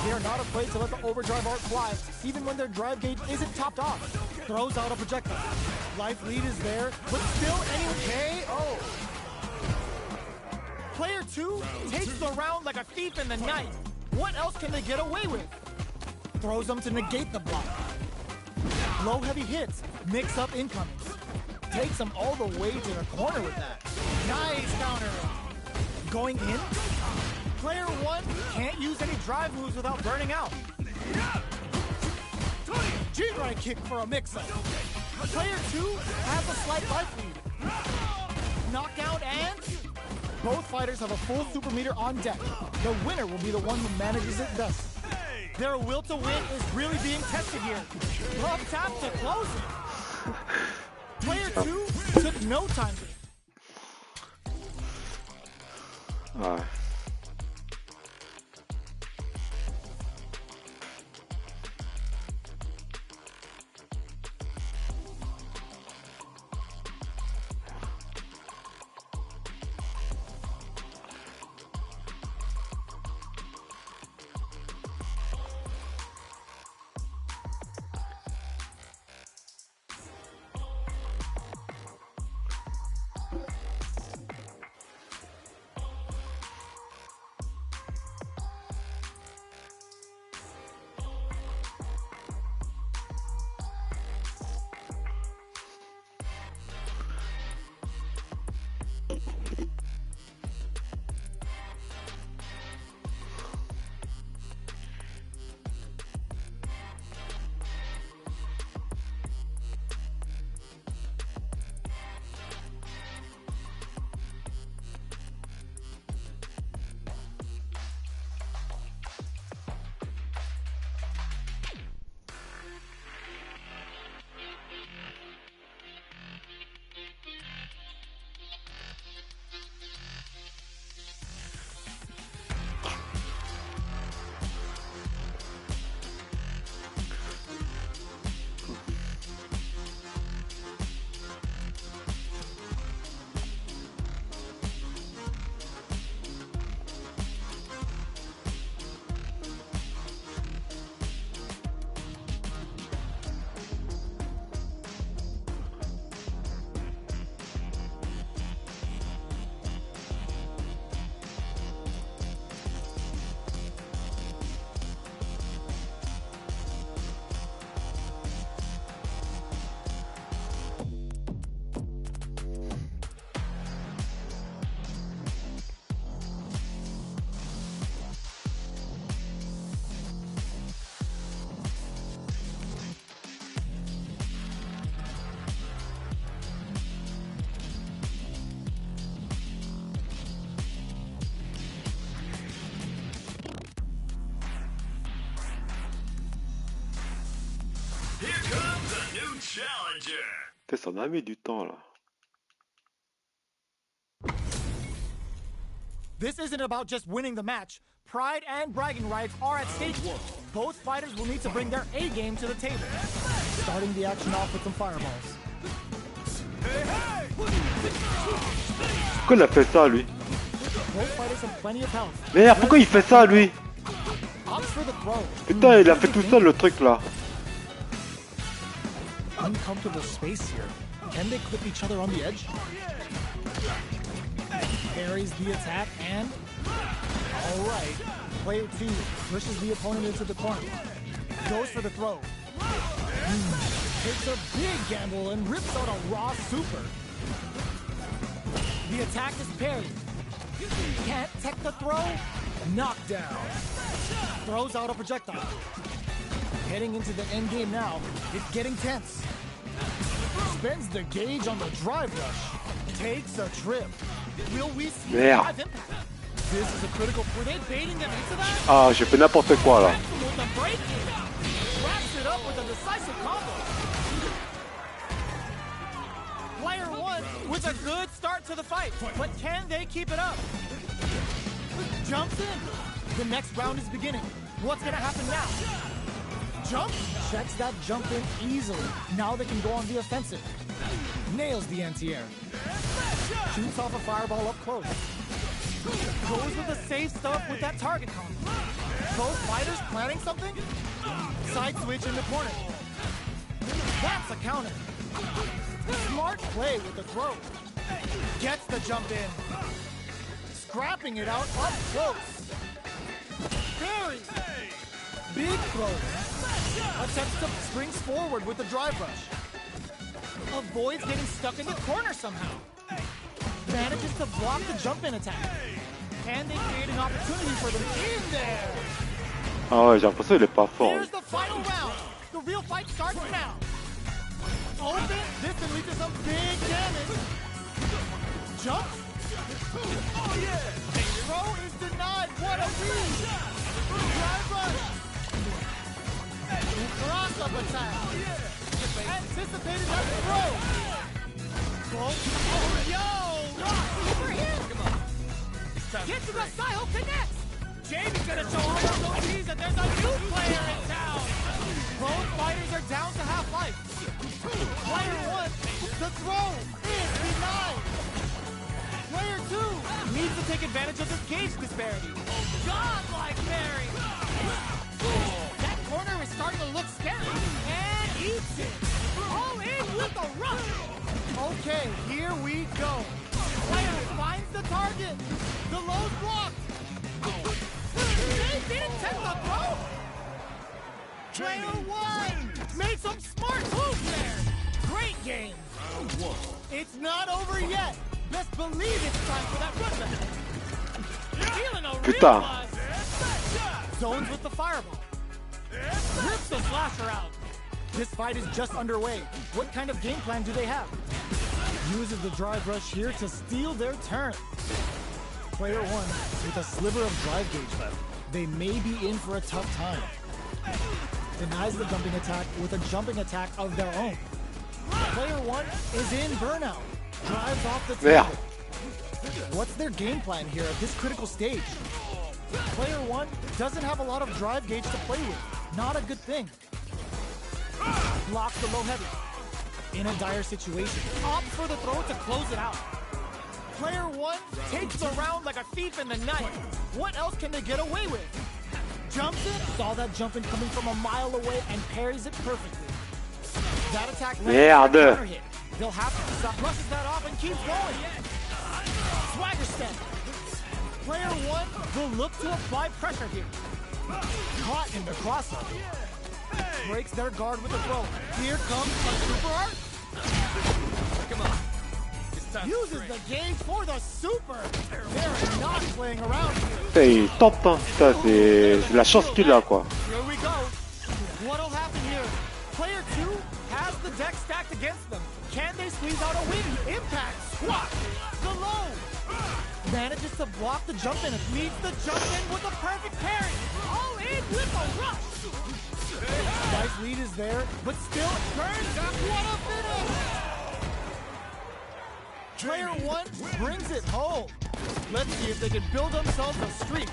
They are not afraid to let the overdrive arc fly, even when their drive gauge isn't topped off. Throws out a projectile. Life lead is there, but still any KO. Player 2 takes the round like a thief in the night. What else can they get away with? Throws them to negate the block. Low heavy hits, mix up incomings. Takes them all the way to the corner with that. Nice counter. Going in? Player 1 can't use any drive moves without burning out. G-right kick for a mix-up. Player 2 has a slight life lead. Knockout and... Both fighters have a full super meter on deck. The winner will be the one who manages it best. Their will to win is really being tested here. Up tap to close it. Player 2 took no time to... Ouais. Ça en a mis du temps là. This isn't about just winning the match. Pride and bragging rights are at stake here. Both fighters will need to bring their A game to the table. Starting the action off with some fireballs. Pourquoi il a fait ça lui? Both fighters have plenty of health. Merde, pourquoi il fait ça lui? Opts for the throw. Putain, il a fait tout seul le truc là. Uncomfortable space here. Can they clip each other on the edge? Parries the attack and... Alright. Player 2 pushes the opponent into the corner. Goes for the throw. Takes a big gamble and rips out a raw super. The attack is parried. Can't tech the throw. Knockdown. Throws out a projectile. Heading into the end game now. It's getting tense. Spends the gauge on the drive rush. Takes a trip. Will we see live impact? This is a critical. Were they baiting them into that? Ah, j'ai fait n'importe quoi là. Wraps it up with a decisive combo. Player 1 with a good start to the fight, but can they keep it up? Jumps in. The next round is beginning. What's gonna happen now? Jump? Checks that jump in easily. Now they can go on the offensive. Nails the anti-air. Shoots off a fireball up close. Goes with the safe stuff with that target combo. Both fighters planning something? Side switch in the corner. That's a counter. Smart play with the throw. Gets the jump in. Scrapping it out up close. Very big throw. Attempts to springs forward with the drive rush. Avoids getting stuck in the corner somehow. Manages to block the jump-in attack. And they create an opportunity for them in there. Ah ouais, j'ai l'impression qu'il est pas fort. Here's the final round. The real fight starts now. Open. This can lead to some big damage. Jump. Oh yeah. Throw is denied. What a lead. Drive rush. Cross-up attack. Anticipated that throw. Oh, yo! Over here! Come on. Get to the Sile connect! Jamie's gonna show all those OGs that there's a new player in town! Both fighters are down to half-life. Player 1, the throw is denied. Player 2 needs to take advantage of this gauge disparity. Godlike parry! That corner is starting to look scary. And eats it! All in with the rush! Okay, here we go. Player finds the target. The low's blocked. They didn't take the throw. Player 1 made some smart moves there. Great game. It's not over yet. Best believe it's time for that run back. Feeling a real buzz. Zones with the fireball. Rips the slasher out. This fight is just underway. What kind of game plan do they have? Uses the drive rush here to steal their turn. Player 1 with a sliver of drive gauge left. They may be in for a tough time. Denies the jumping attack with a jumping attack of their own. Player 1 is in burnout. Drives off the table. What's their game plan here at this critical stage? Player 1 doesn't have a lot of drive gauge to play with. Not a good thing. Blocks the low heavy. In a dire situation. Opts for the throw to close it out. Player 1 takes the round like a thief in the night. What else can they get away with? Jumps in. Saw that jump in coming from a mile away and parries it perfectly. That attack lands a counter hit. They'll have to stop. Brushes that off and keeps going. Swagger step. Player 1 will look to apply pressure here. Caught in the crossover. Breaks their guard with a throw. Here comes a super art. Come on. Uses the gauge for the super. They're not playing around here. Putain, il top, hein. Putain, c'est la chance qu'il a, quoi. Here we go. What'll happen here? Player 2 has the deck stacked against them. Can they squeeze out a win? Impact. Squat. The low. Manages to block the jump in. Meets the jump in with a perfect parry. All in with a rush. Nice lead is there, but still it turns out what a finish! Player 1 brings it home. Let's see if they can build themselves a streak.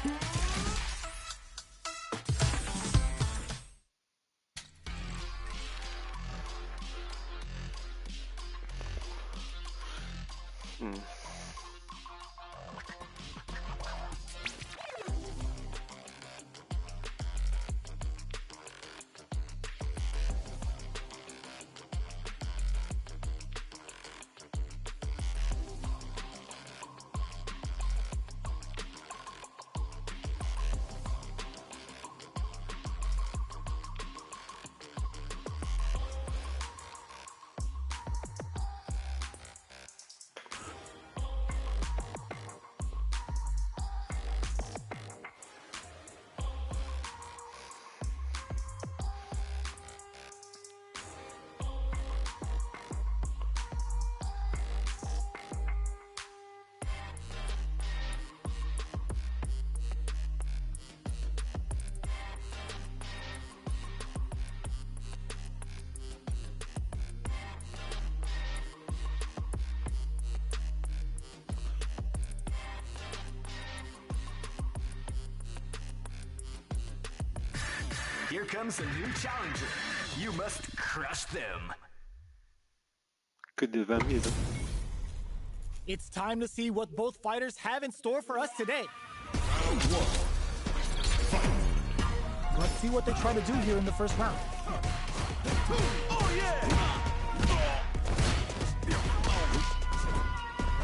Here comes a new challenger. You must crush them. Que des 20 000. It's time to see what both fighters have in store for us today. Let's see what they try to do here in the first round. Oh yeah!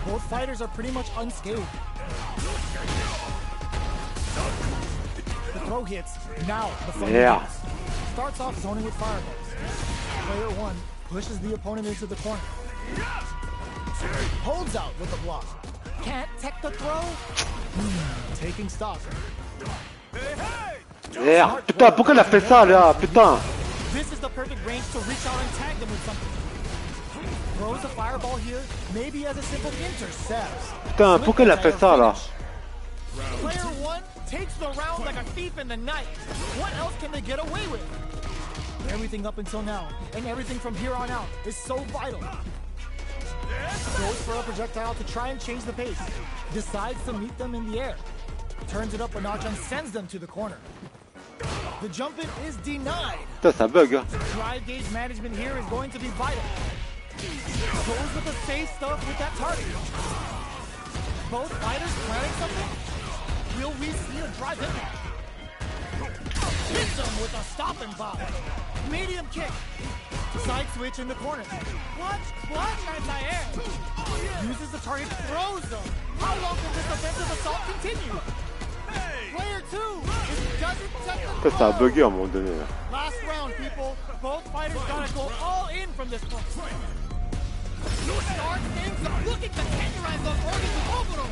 Both fighters are pretty much unscathed. The throw hits. Now the fun begins. Starts off zoning with fireballs. Player 1 pushes the opponent into the corner. Holds out with the block. Can't tech the throw. Taking stock. Merde, putain, pourquoi elle a fait ça là? Putain. This is the perfect range to reach out and tag them with something. Throws a fireball here, maybe as a simple intercepts. Putain, pourquoi elle a fait ça là? Player 1 takes the round like a thief in the night. What else can they get away with? Everything up until now, and everything from here on out, is so vital. Goes for a projectile to try and change the pace. Decides to meet them in the air. Turns it up a notch and sends them to the corner. The jump in is denied. Putain, ça bug. Drive gauge management here is going to be vital. Goes with the safe stuff with that target. Both fighters planning something? Will we see a drive impact? Hits him with a stop and pop. Medium kick. Side switch in the corner. Clutch anti-air. Uses the target, throws them. How long can this offensive assault continue? Player 2 doesn't set the Ça a bugué à un moment donné. Last round, people. Both fighters gotta go all in from this point. Start things up. Look at the tenderize those organs with Oboro.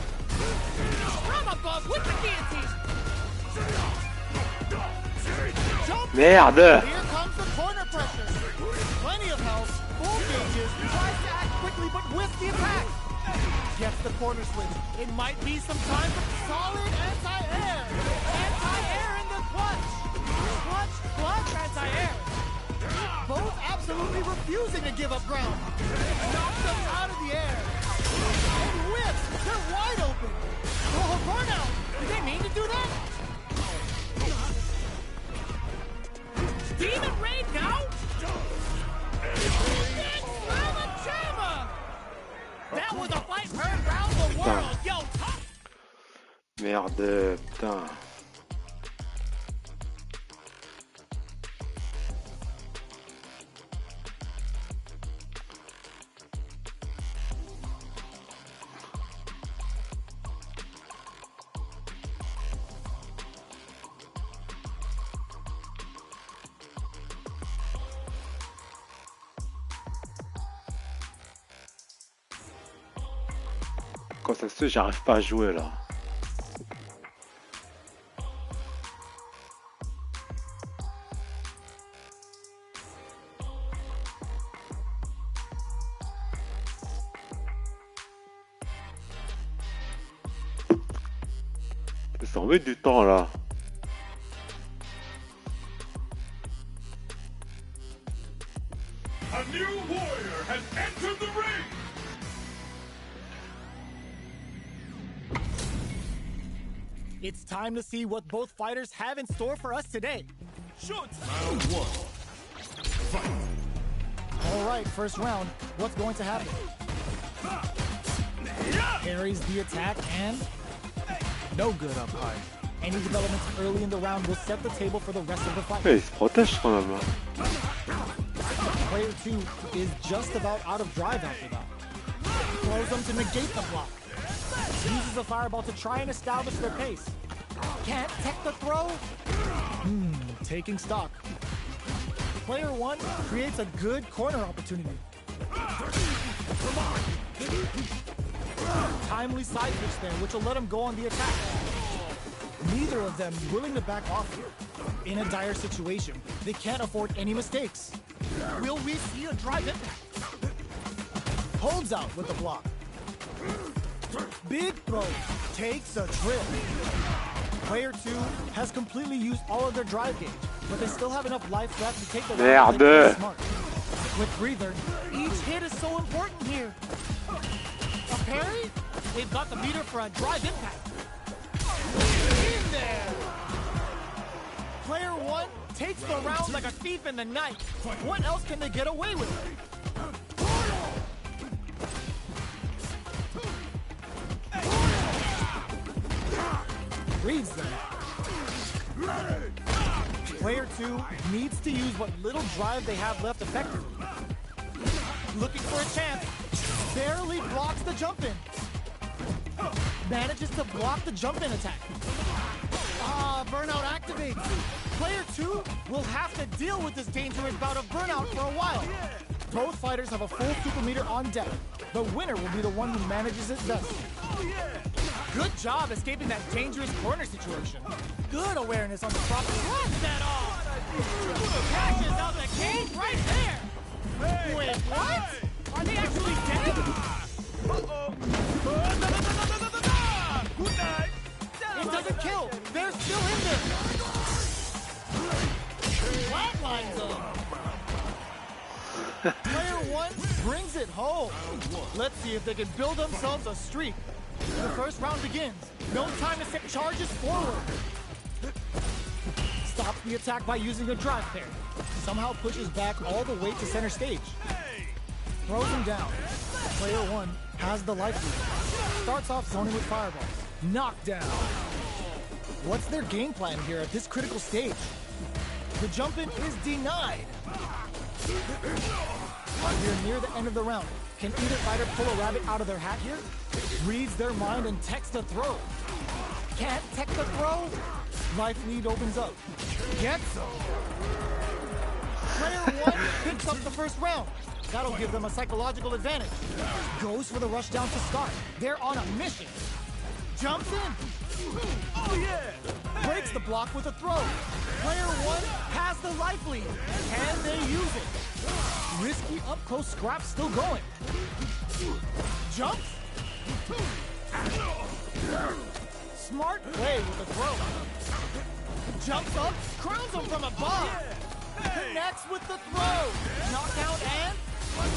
From above with the guillotine. Merde. Here comes the corner pressure. Plenty of health, full gauges, tries to act quickly but whiffs the attack. Gets the corner switch. It might be some time for solid anti-air. Anti-air in the clutch. Clutch anti-air. Both absolutely refusing to give up ground. Knocks them out of the air. And whips. They're wide open. Oh, burnout. Did they mean to do that? Demon Raid now? That was a fight heard round the world. Yo, top. Merde, putain. Quand ça se fait, j'arrive pas à jouer là. Ça en met du temps là. new warrior has entered the ring! It's time to see what both fighters have in store for us today. Shoot! Round 1. Fight! All right, first round. What's going to happen? Parries the attack and no good up high. Any developments early in the round will set the table for the rest of the fight. Ouais, il se protège quand même. Player 2 is just about out of drive after that. Throws them to negate the block. Uses a fireball to try and establish their pace. Can't tech the throw? Taking stock. Player 1 creates a good corner opportunity. Timely side switch there, which will let him go on the attack. Neither of them willing to back off here. In a dire situation, they can't afford any mistakes. Will we see a drive impact? Holds out with the block. Big throw takes a trip. Player 2 has completely used all of their drive gauge, but they still have enough life left to take the round. Merde. Smart. With breather, each hit is so important here. A parry? They've got the meter for a drive impact. In there! Player 1 takes the round like a thief in the night. What else can they get away with? Reads them. Player 2 needs to use what little drive they have left effectively. Looking for a chance. Barely blocks the jump in. Manages to block the jump in attack. Burnout activates. Player 2 will have to deal with this dangerous bout of burnout for a while. Both fighters have a full super meter on deck. The winner will be the one who manages it best. Good job escaping that dangerous corner situation. Good awareness on the proper. What's that all? Cashes out the cage right there. Wait, what? Are they actually dead? Good night! It doesn't kill. They're still in there. Flatlines them. Player 1 brings it home. Let's see if they can build themselves a streak. The first round begins. No time to set charges forward. Stops the attack by using a drive parry. Somehow pushes back all the way to center stage. Throws him down. Player 1 has the life lead. Starts off zoning with fireballs. Knockdown. What's their game plan here at this critical stage? The jump in is denied. We're near the end of the round. Can either fighter pull a rabbit out of their hat here? Reads their mind and techs the throw. Can't tech the throw? Life lead opens up. Gets them. Player 1 picks up the first round. That'll give them a psychological advantage. Goes for the rush down to start. They're on a mission. Jumps in. Oh yeah! Breaks the block with a throw. Player 1 has the life lead. Can they use it? Risky up-close scrap still going. Jumps. Smart play with the throw. Jumps up, crowns him from above. Connects with the throw. Knockout and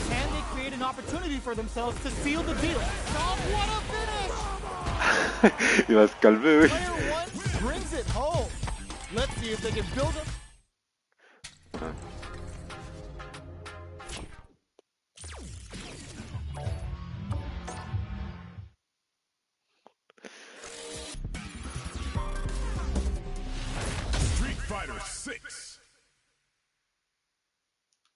can they create an opportunity for themselves to seal the deal? Oh, what a finish! Il va se calmer, oui. Player 1 brings it home. Let's see if they can build up. Street Fighter 6.